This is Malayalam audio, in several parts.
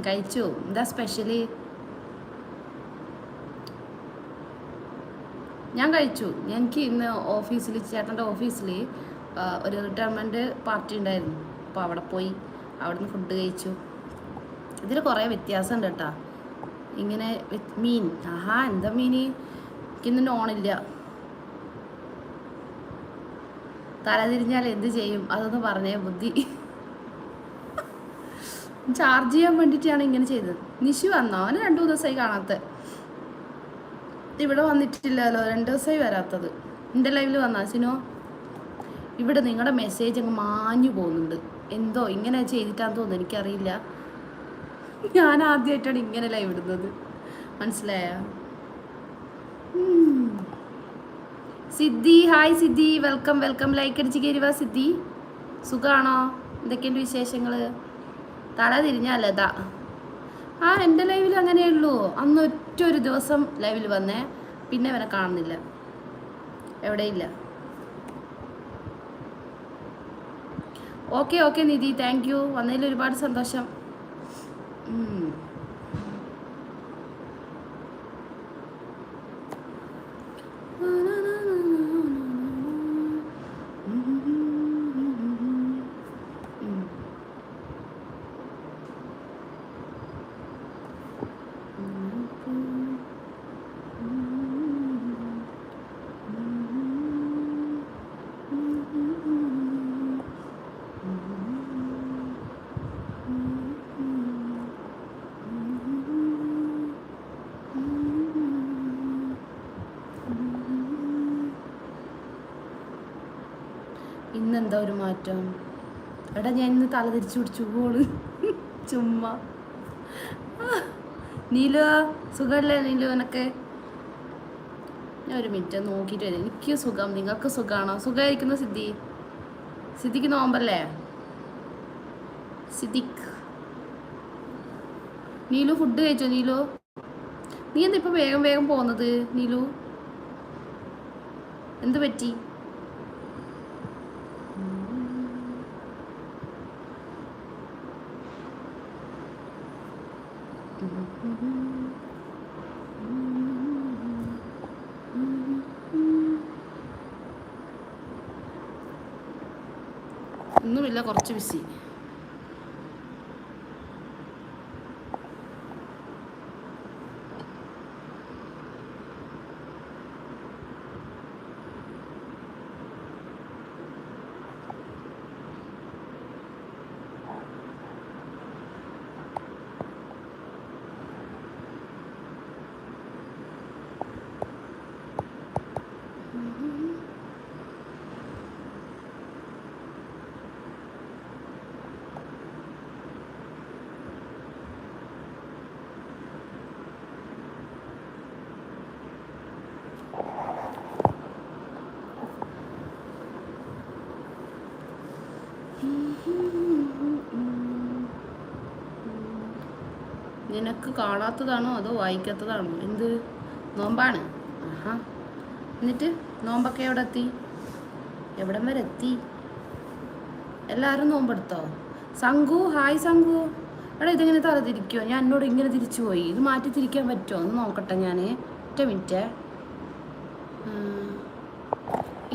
കഴിച്ചു. എന്താ സ്പെഷ്യല്? ഞാൻ കഴിച്ചു. എനിക്ക് ഇന്ന് ഓഫീസിൽ, ചേട്ടൻ്റെ ഓഫീസിൽ ഒരു റിട്ടയർമെൻറ്റ് പാർട്ടി ഉണ്ടായിരുന്നു. അപ്പോൾ അവിടെ പോയി അവിടുന്ന് ഫുഡ് കഴിച്ചു. ഇതിൽ കുറേ വ്യത്യാസമുണ്ട് കേട്ടോ. ഇങ്ങനെ മീൻ, ആഹാ എന്താ മീൻ? എനിക്കിന്ന് നോണില്ല. തലതിരിഞ്ഞാൽ എന്ത് ചെയ്യും? അതൊന്ന് പറഞ്ഞേ ബുദ്ധി. ചാർജ് ചെയ്യാൻ വേണ്ടിയിട്ടാണ് ഇങ്ങനെ ചെയ്തത്. നിഷു വന്നോ? അവന് 2 ദിവസമായി കാണാത്ത. ഇവിടെ വന്നിട്ടില്ലല്ലോ, 2 ദിവസമായി വരാത്തത്. എൻ്റെ ലൈവിൽ വന്നാ സിനോ? ഇവിടെ നിങ്ങളുടെ മെസ്സേജ് അങ്ങ് മാഞ്ഞു പോകുന്നുണ്ട്. എന്തോ ഇങ്ങനെ ചെയ്തിട്ടാന്ന് തോന്നുന്നു, എനിക്കറിയില്ല. ഞാൻ ആദ്യമായിട്ടാണ് ഇങ്ങനെ ലൈവ് ഇടുന്നത്, മനസ്സിലായ? സിദ്ധി, ഹായ് സിദ്ധി, വെൽക്കം വെൽക്കം. ലൈക്ക് അടിച്ച് കയറി സിദ്ധി. സുഖമാണോ? എന്തൊക്കെയുണ്ട് വിശേഷങ്ങൾ? തല തിരിഞ്ഞല്ലതാ. എൻ്റെ ലൈവിൽ അങ്ങനെയുള്ളൂ. അന്ന് ഒരു ദിവസം ലൈവിൽ വന്നേ, പിന്നെ അവനെ കാണുന്നില്ല, എവിടെയില്ല. Okay okay Nidhi, thank you. വന്നതിൽ ഒരുപാട് സന്തോഷം. ഇന്നെന്താ ഒരു മാറ്റം? എടാ ഞാൻ ഇന്ന് തല തിരിച്ചു പിടിച്ചു പോള് ചുമ്മാ. നീലു സുഖമല്ലേ? നീലു എനക്ക് ഞാൻ ഒരു മിനിറ്റ് നോക്കിയിട്ട് വരാം. എനിക്ക് സുഖം, നിങ്ങൾക്ക് സുഖമാണോ? സുഖമായിരിക്കുന്നു സിദ്ധി? സിദ്ധിക്ക് നോമ്പല്ലേ? സിദ്ദിഖ്, നീലു ഫുഡ് കഴിച്ചോ? നീലു നീ എന്താ ഇപ്പൊ വേഗം വേഗം പോകുന്നത്? നീലു എന്ത് പറ്റി? ഒന്നുമില്ല, കുറച്ച് ബിസി. നിനക്ക് കാണാത്തതാണോ അതോ വായിക്കാത്തതാണോ? എന്ത് നോമ്പാണ്? ആഹാ, എന്നിട്ട് നോമ്പൊക്കെ എവിടെ എത്തി? എവിടം വരെ എത്തി? എല്ലാവരും നോമ്പെടുത്തോ? സംഘു, ഹായ് സംഘു. എടാ ഇതെങ്ങനെ തല തിരിക്കുമോ? ഞാൻ എന്നോട് ഇങ്ങനെ തിരിച്ചു പോയി. ഇത് മാറ്റി തിരിക്കാൻ പറ്റുമോ? ഒന്ന് നോക്കട്ടെ ഞാൻ. ഒറ്റ മിനിറ്റ്.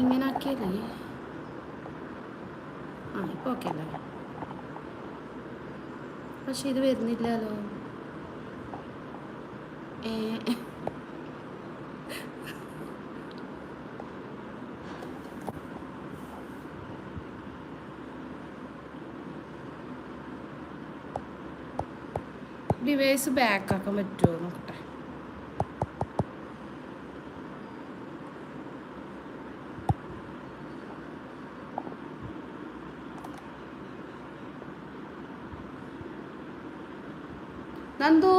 ഇങ്ങനെ ആക്കിയല്ലേ? ഇപ്പോൾ ഓക്കെ അല്ലേ? പക്ഷെ ഇത് വരുന്നില്ലല്ലോ. ഡിവൈസ് ബാക്ക് ആക്കാൻ പറ്റുമോ നോക്കട്ടെ. നന്ദു